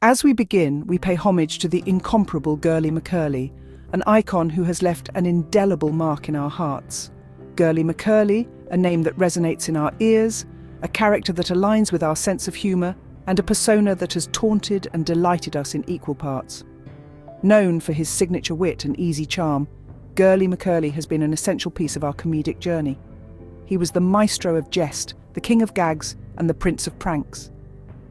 As we begin, we pay homage to the incomparable Gurley Mcurley, an icon who has left an indelible mark in our hearts. Gurley Mcurley, a name that resonates in our ears, a character that aligns with our sense of humour, and a persona that has taunted and delighted us in equal parts. Known for his signature wit and easy charm, Gurley Mcurley has been an essential piece of our comedic journey. He was the maestro of jest, the king of gags, and the prince of pranks.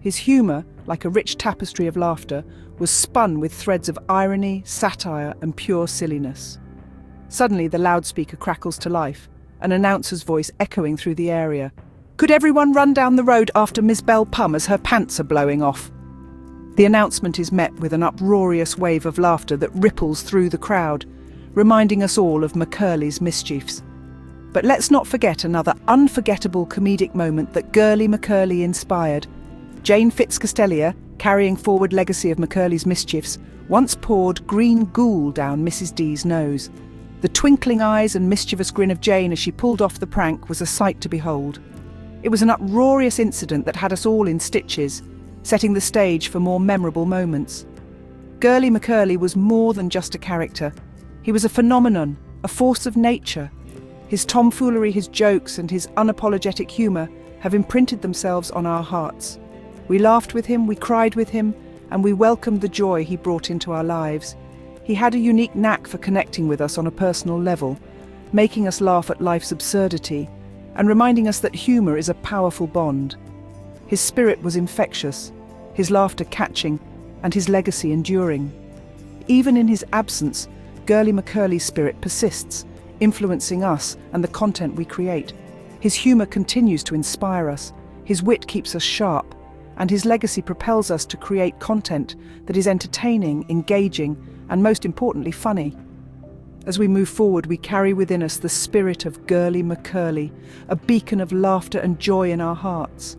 His humour, like a rich tapestry of laughter, was spun with threads of irony, satire, and pure silliness. Suddenly the loudspeaker crackles to life, an announcer's voice echoing through the area. "Could everyone run down the road after Miss Belle Pum as her pants are blowing off?" The announcement is met with an uproarious wave of laughter that ripples through the crowd, reminding us all of Mcurley's mischiefs. But let's not forget another unforgettable comedic moment that Gurley Mcurley inspired. Jane Fitzcastelia, carrying forward legacy of Mcurley's mischiefs, once poured green ghoul down Mrs. D's nose. The twinkling eyes and mischievous grin of Jane as she pulled off the prank was a sight to behold. It was an uproarious incident that had us all in stitches, setting the stage for more memorable moments. Gurley Mcurley was more than just a character. He was a phenomenon, a force of nature. His tomfoolery, his jokes, and his unapologetic humour have imprinted themselves on our hearts. We laughed with him, we cried with him, and we welcomed the joy he brought into our lives. He had a unique knack for connecting with us on a personal level, making us laugh at life's absurdity, and reminding us that humour is a powerful bond. His spirit was infectious, his laughter catching, and his legacy enduring. Even in his absence, Gurley Mcurley's spirit persists, influencing us and the content we create. His humour continues to inspire us, his wit keeps us sharp, and his legacy propels us to create content that is entertaining, engaging, and most importantly, funny. As we move forward, we carry within us the spirit of Gurley Mcurley, a beacon of laughter and joy in our hearts.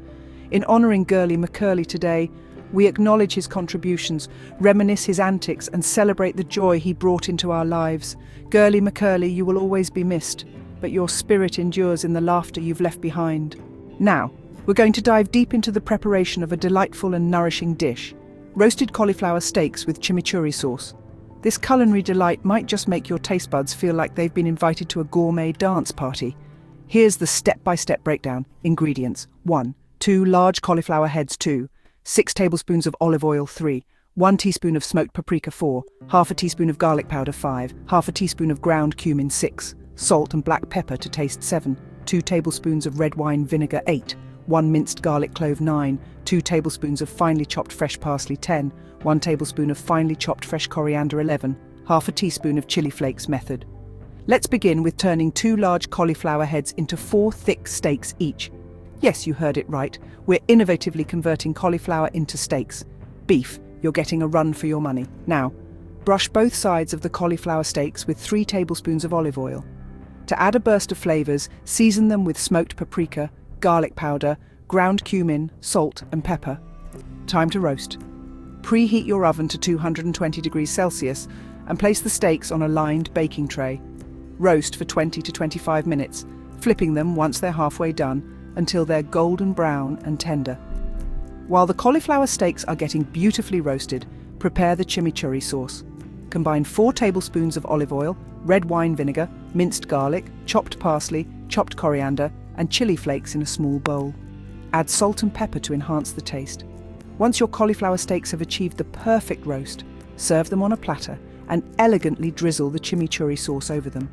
In honouring Gurley Mcurley today, we acknowledge his contributions, reminisce his antics, and celebrate the joy he brought into our lives. Gurley Mcurley, you will always be missed, but your spirit endures in the laughter you've left behind. Now, we're going to dive deep into the preparation of a delightful and nourishing dish: roasted cauliflower steaks with chimichurri sauce. This culinary delight might just make your taste buds feel like they've been invited to a gourmet dance party. Here's the step-by-step breakdown. Ingredients: 1. 2 large cauliflower heads. 2. 6 tablespoons of olive oil. 3. 1 teaspoon of smoked paprika. 4. Half a teaspoon of garlic powder. 5. Half a teaspoon of ground cumin. 6. Salt and black pepper to taste. 7. 2 tablespoons of red wine vinegar. 8. 1 minced garlic clove. 9. 2 tablespoons of finely chopped fresh parsley. 10. 1 tablespoon of finely chopped fresh coriander. 11. Half a teaspoon of chili flakes. Method. Let's begin with turning 2 large cauliflower heads into 4 thick steaks each. Yes, you heard it right. We're innovatively converting cauliflower into steaks. Beef, you're getting a run for your money. Now, brush both sides of the cauliflower steaks with 3 tablespoons of olive oil. To add a burst of flavours, season them with smoked paprika, garlic powder, ground cumin, salt and pepper. Time to roast. Preheat your oven to 220 degrees Celsius and place the steaks on a lined baking tray. Roast for 20 to 25 minutes, flipping them once they're halfway done until they're golden brown and tender. While the cauliflower steaks are getting beautifully roasted, prepare the chimichurri sauce. Combine 4 tablespoons of olive oil, red wine vinegar, minced garlic, chopped parsley, chopped coriander, and chili flakes in a small bowl. Add salt and pepper to enhance the taste. Once your cauliflower steaks have achieved the perfect roast, serve them on a platter and elegantly drizzle the chimichurri sauce over them.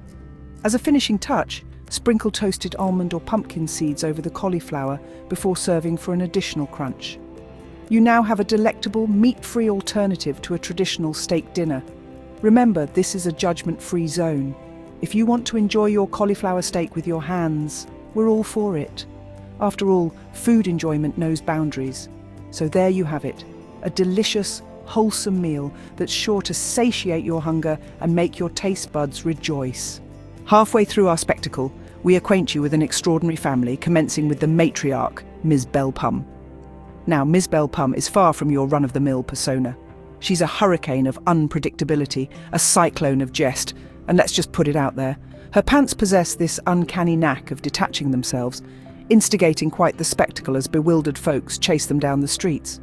As a finishing touch, sprinkle toasted almond or pumpkin seeds over the cauliflower before serving for an additional crunch. You now have a delectable, meat-free alternative to a traditional steak dinner. Remember, this is a judgment-free zone. If you want to enjoy your cauliflower steak with your hands, we're all for it. After all, food enjoyment knows boundaries. So there you have it, a delicious, wholesome meal that's sure to satiate your hunger and make your taste buds rejoice. Halfway through our spectacle, we acquaint you with an extraordinary family, commencing with the matriarch, Ms. Belle Pum. Now, Ms. Belle Pum is far from your run-of-the-mill persona. She's a hurricane of unpredictability, a cyclone of jest, and let's just put it out there. Her pants possess this uncanny knack of detaching themselves, instigating quite the spectacle as bewildered folks chase them down the streets.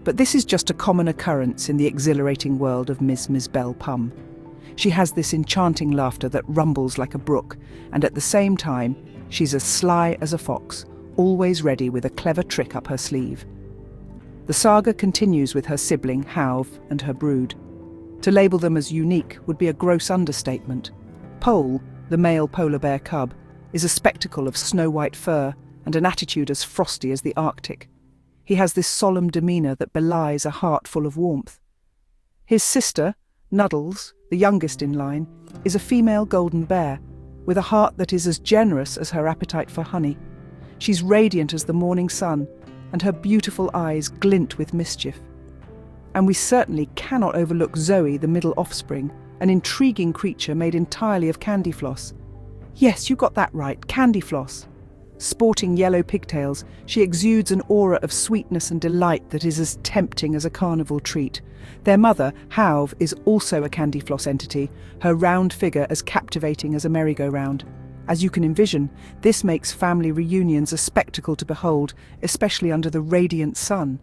But this is just a common occurrence in the exhilarating world of Miss Belle Pum. She has this enchanting laughter that rumbles like a brook, and at the same time, she's as sly as a fox, always ready with a clever trick up her sleeve. The saga continues with her sibling, Howve, and her brood. To label them as unique would be a gross understatement. Pole, the male polar bear cub, is a spectacle of snow-white fur and an attitude as frosty as the Arctic. He has this solemn demeanour that belies a heart full of warmth. His sister, Nuddles, the youngest in line, is a female golden bear, with a heart that is as generous as her appetite for honey. She's radiant as the morning sun, and her beautiful eyes glint with mischief. And we certainly cannot overlook Zoe, the middle offspring, an intriguing creature made entirely of candy floss. Yes, you got that right, candy floss. Sporting yellow pigtails, she exudes an aura of sweetness and delight that is as tempting as a carnival treat. Their mother, Howve, is also a candy floss entity, her round figure as captivating as a merry-go-round. As you can envision, this makes family reunions a spectacle to behold, especially under the radiant sun.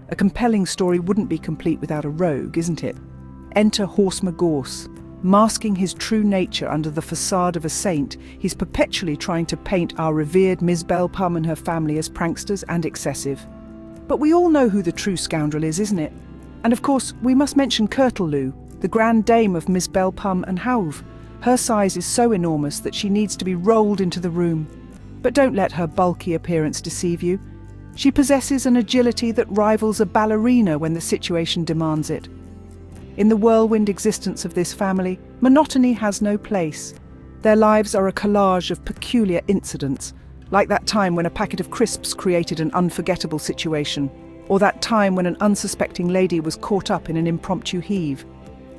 A compelling story wouldn't be complete without a rogue, isn't it? Enter MgGorse. Masking his true nature under the facade of a saint, he's perpetually trying to paint our revered Miss Belle Pum and her family as pranksters and excessive. But we all know who the true scoundrel is, isn't it? And of course, we must mention Waterloo, the grand dame of Miss Belle Pum and Howve. Her size is so enormous that she needs to be rolled into the room. But don't let her bulky appearance deceive you. She possesses an agility that rivals a ballerina when the situation demands it. In the whirlwind existence of this family, monotony has no place. Their lives are a collage of peculiar incidents, like that time when a packet of crisps created an unforgettable situation, or that time when an unsuspecting lady was caught up in an impromptu heave.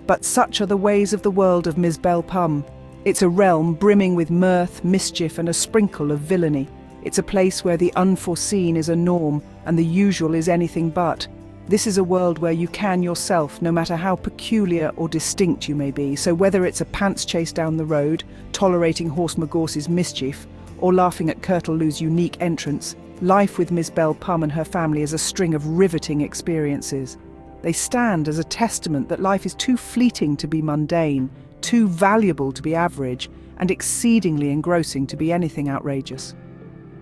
But such are the ways of the world of Miss Belle Pum. It's a realm brimming with mirth, mischief, and a sprinkle of villainy. It's a place where the unforeseen is a norm and the usual is anything but. This is a world where you can yourself, no matter how peculiar or distinct you may be. So whether it's a pants chase down the road, tolerating MgGorse's mischief, or laughing at Waterloo's unique entrance, life with Miss Belle Pum and her family is a string of riveting experiences. They stand as a testament that life is too fleeting to be mundane, too valuable to be average, and exceedingly engrossing to be anything outrageous.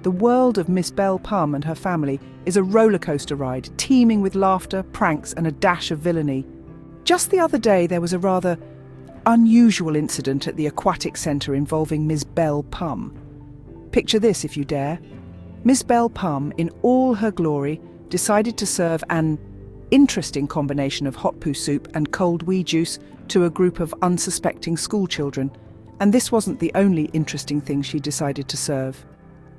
The world of Miss Belle Pum and her family is a roller coaster ride, teeming with laughter, pranks, and a dash of villainy. Just the other day, there was a rather unusual incident at the Aquatic Centre involving Miss Belle Pum. Picture this, if you dare. Miss Belle Pum, in all her glory, decided to serve an interesting combination of hot poo soup and cold wee juice to a group of unsuspecting schoolchildren. And this wasn't the only interesting thing she decided to serve.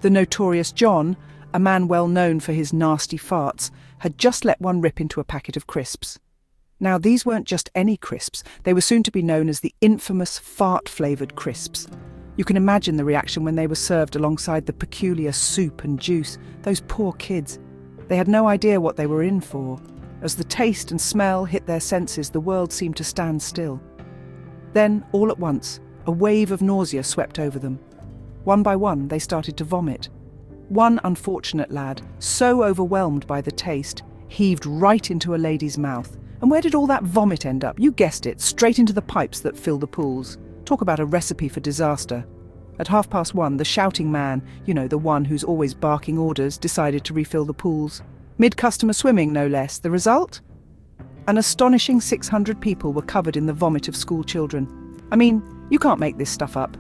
The notorious John, a man well known for his nasty farts, had just let one rip into a packet of crisps. Now, these weren't just any crisps, they were soon to be known as the infamous fart-flavoured crisps. You can imagine the reaction when they were served alongside the peculiar soup and juice. Those poor kids. They had no idea what they were in for. As the taste and smell hit their senses, the world seemed to stand still. Then, all at once, a wave of nausea swept over them. One by one, they started to vomit. One unfortunate lad, so overwhelmed by the taste, heaved right into a lady's mouth. And where did all that vomit end up? You guessed it, straight into the pipes that fill the pools. Talk about a recipe for disaster. At 1:30, the shouting man, the one who's always barking orders, decided to refill the pools. Mid-customer swimming, no less. The result? An astonishing 600 people were covered in the vomit of school children. I mean, you can't make this stuff up.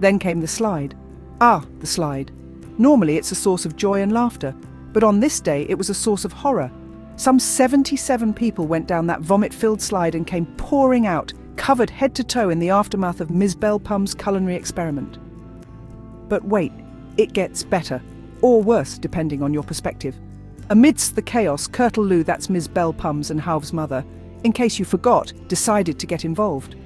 Then came the slide. The slide. Normally it's a source of joy and laughter, but on this day it was a source of horror. Some 77 people went down that vomit-filled slide and came pouring out, covered head to toe in the aftermath of Miss Belle Pum's culinary experiment. But wait, it gets better, or worse, depending on your perspective. Amidst the chaos, Waterloo, that's Miss Belle Pum's and Howve's mother, in case you forgot, decided to get involved.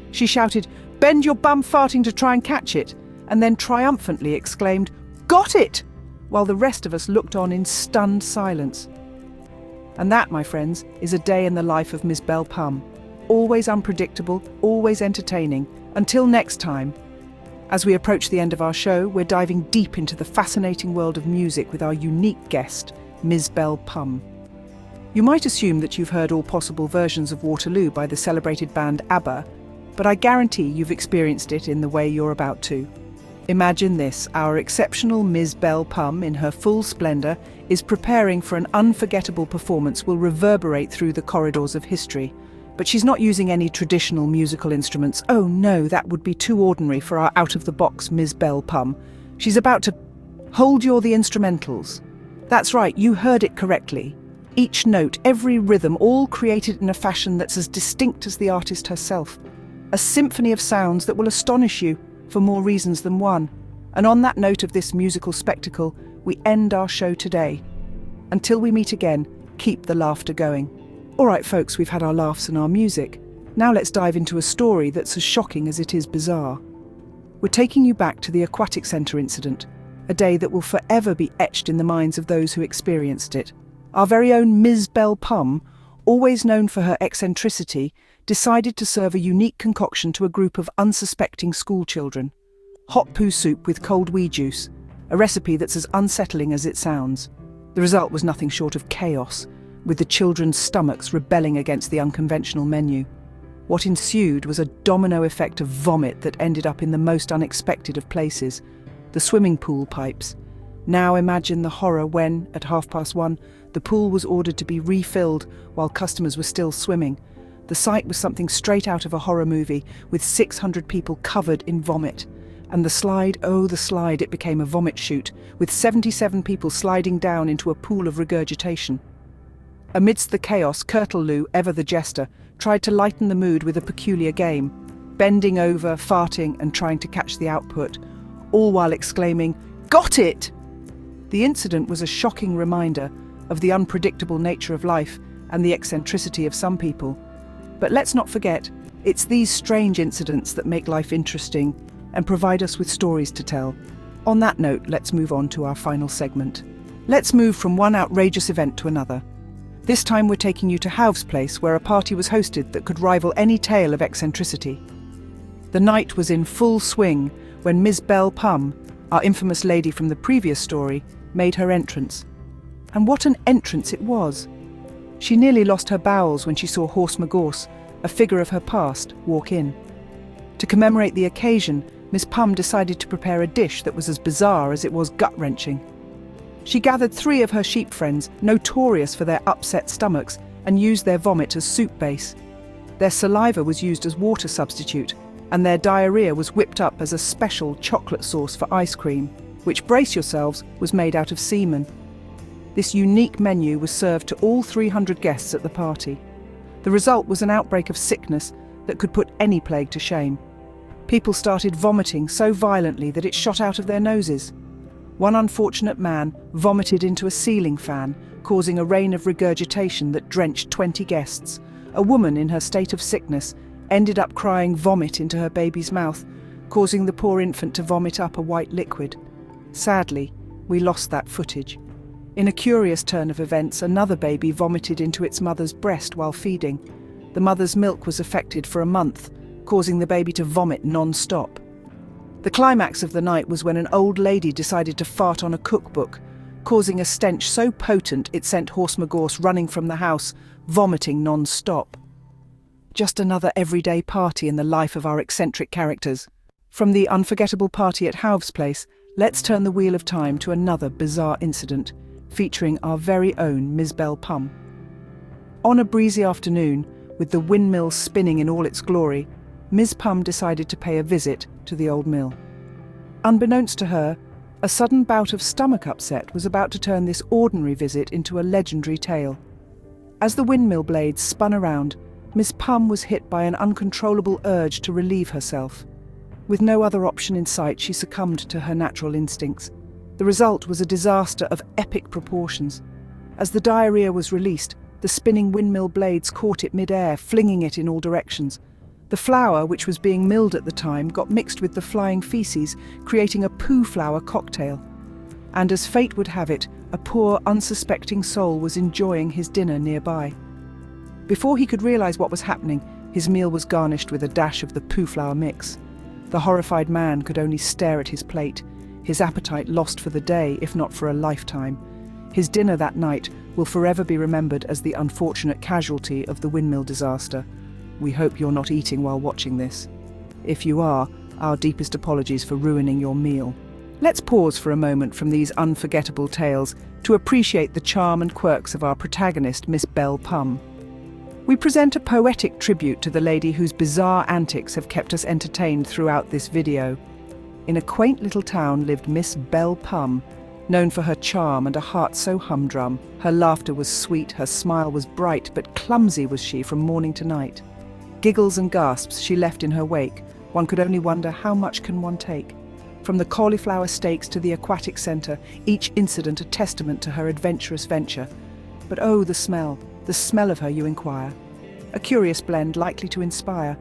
She shouted, "Bend your bum farting to try and catch it," and then triumphantly exclaimed, "Got it!" while the rest of us looked on in stunned silence. And that, my friends, is a day in the life of Miss Belle Pum. Always unpredictable, always entertaining. Until next time. As we approach the end of our show, we're diving deep into the fascinating world of music with our unique guest, Miss Belle Pum. You might assume that you've heard all possible versions of Waterloo by the celebrated band ABBA, but I guarantee you've experienced it in the way you're about to. Imagine this: our exceptional Ms. Belle Pum, in her full splendour, is preparing for an unforgettable performance will reverberate through the corridors of history. But she's not using any traditional musical instruments. Oh no, that would be too ordinary for our out-of-the-box Ms. Belle Pum. She's about to hold the instrumentals. That's right, you heard it correctly. Each note, every rhythm, all created in a fashion that's as distinct as the artist herself. A symphony of sounds that will astonish you for more reasons than one. And on that note of this musical spectacle, we end our show today. Until we meet again, keep the laughter going. All right, folks, we've had our laughs and our music. Now let's dive into a story that's as shocking as it is bizarre. We're taking you back to the Aquatic Centre incident, a day that will forever be etched in the minds of those who experienced it. Our very own Ms. Belle Pum, always known for her eccentricity, decided to serve a unique concoction to a group of unsuspecting schoolchildren. Hot poo soup with cold wee juice, a recipe that's as unsettling as it sounds. The result was nothing short of chaos, with the children's stomachs rebelling against the unconventional menu. What ensued was a domino effect of vomit that ended up in the most unexpected of places, the swimming pool pipes. Now imagine the horror when, at 1:30, the pool was ordered to be refilled while customers were still swimming. The sight was something straight out of a horror movie, with 600 people covered in vomit. And the slide, oh the slide, it became a vomit chute, with 77 people sliding down into a pool of regurgitation. Amidst the chaos, Curtleloo, ever the jester, tried to lighten the mood with a peculiar game, bending over, farting and trying to catch the output, all while exclaiming, "Got it!" The incident was a shocking reminder of the unpredictable nature of life and the eccentricity of some people. But let's not forget, it's these strange incidents that make life interesting and provide us with stories to tell. On that note, let's move on to our final segment. Let's move from one outrageous event to another. This time we're taking you to Howve's place, where a party was hosted that could rival any tale of eccentricity. The night was in full swing when Ms. Belle Pum, our infamous lady from the previous story, made her entrance. And what an entrance it was! She nearly lost her bowels when she saw MgGorse, a figure of her past, walk in. To commemorate the occasion, Miss Pum decided to prepare a dish that was as bizarre as it was gut-wrenching. She gathered 3 of her sheep friends, notorious for their upset stomachs, and used their vomit as soup base. Their saliva was used as water substitute, and their diarrhea was whipped up as a special chocolate sauce for ice cream, which, brace yourselves, was made out of semen. This unique menu was served to all 300 guests at the party. The result was an outbreak of sickness that could put any plague to shame. People started vomiting so violently that it shot out of their noses. One unfortunate man vomited into a ceiling fan, causing a rain of regurgitation that drenched 20 guests. A woman in her state of sickness ended up crying vomit into her baby's mouth, causing the poor infant to vomit up a white liquid. Sadly, we lost that footage. In a curious turn of events, another baby vomited into its mother's breast while feeding. The mother's milk was affected for a month, causing the baby to vomit non-stop. The climax of the night was when an old lady decided to fart on a cookbook, causing a stench so potent it sent MgGorse running from the house, vomiting non-stop. Just another everyday party in the life of our eccentric characters. From the unforgettable party at Howve's place, let's turn the wheel of time to another bizarre incident, featuring our very own Ms. Belle Pum. On a breezy afternoon, with the windmill spinning in all its glory, Ms. Pum decided to pay a visit to the old mill. Unbeknownst to her, a sudden bout of stomach upset was about to turn this ordinary visit into a legendary tale. As the windmill blades spun around, Miss Pum was hit by an uncontrollable urge to relieve herself. With no other option in sight, she succumbed to her natural instincts. The result was a disaster of epic proportions. As the diarrhea was released, the spinning windmill blades caught it mid-air, flinging it in all directions. The flour, which was being milled at the time, got mixed with the flying feces, creating a Poo-Flour cocktail. And as fate would have it, a poor, unsuspecting soul was enjoying his dinner nearby. Before he could realize what was happening, his meal was garnished with a dash of the Poo-Flour mix. The horrified man could only stare at his plate, his appetite lost for the day, if not for a lifetime. His dinner that night will forever be remembered as the unfortunate casualty of the Windmill disaster. We hope you're not eating while watching this. If you are, our deepest apologies for ruining your meal. Let's pause for a moment from these unforgettable tales to appreciate the charm and quirks of our protagonist, Miss Belle Pum. We present a poetic tribute to the lady whose bizarre antics have kept us entertained throughout this video. In a quaint little town lived Miss Belle Pum, known for her charm and a heart so humdrum. Her laughter was sweet, her smile was bright, but clumsy was she from morning to night. Giggles and gasps she left in her wake. One could only wonder, how much can one take? From the Cauliflower Steaks to the Aquatic Centre, each incident a testament to her adventurous venture. But oh, the smell of her, you inquire. A curious blend likely to inspire.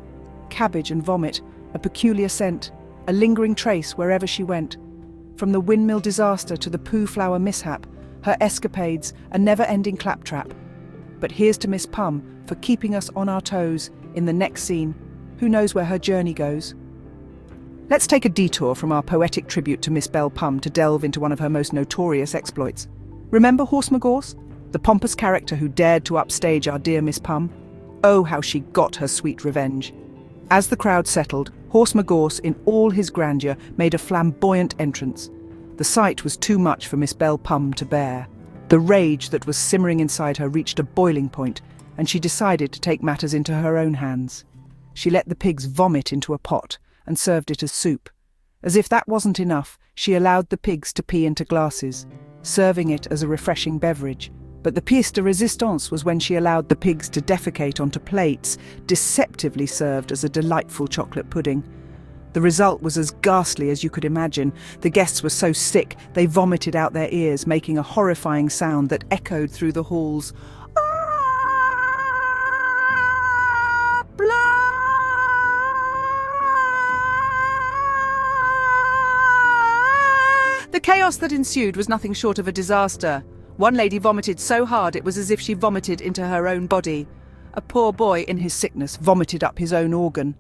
Cabbage and vomit, a peculiar scent, a lingering trace wherever she went. From the Windmill disaster to the Poo-Flour mishap, her escapades, a never-ending claptrap. But here's to Miss Pum for keeping us on our toes. In the next scene, who knows where her journey goes? Let's take a detour from our poetic tribute to Miss Belle Pum to delve into one of her most notorious exploits. Remember MgGorse, the pompous character who dared to upstage our dear Miss Pum? Oh, how she got her sweet revenge. As the crowd settled, MgGorse, in all his grandeur, made a flamboyant entrance. The sight was too much for Miss Belle Pum to bear. The rage that was simmering inside her reached a boiling point, and she decided to take matters into her own hands. She let the pigs vomit into a pot and served it as soup. As if that wasn't enough, she allowed the pigs to pee into glasses, serving it as a refreshing beverage. But the pièce de résistance was when she allowed the pigs to defecate onto plates, deceptively served as a delightful chocolate pudding. The result was as ghastly as you could imagine. The guests were so sick, they vomited out their ears, making a horrifying sound that echoed through the halls. The chaos that ensued was nothing short of a disaster. One lady vomited so hard it was as if she vomited into her own body. A poor boy in his sickness vomited up his own organ.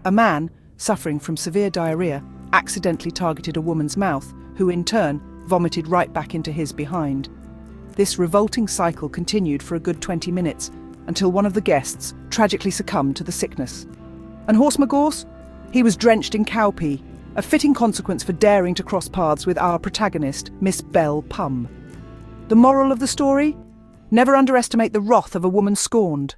A man, suffering from severe diarrhea, accidentally targeted a woman's mouth, who in turn vomited right back into his behind. This revolting cycle continued for a good 20 minutes, until one of the guests tragically succumbed to the sickness. And MgGorse? He was drenched in cowpea, a fitting consequence for daring to cross paths with our protagonist, Miss Belle Pum. The moral of the story? Never underestimate the wrath of a woman scorned.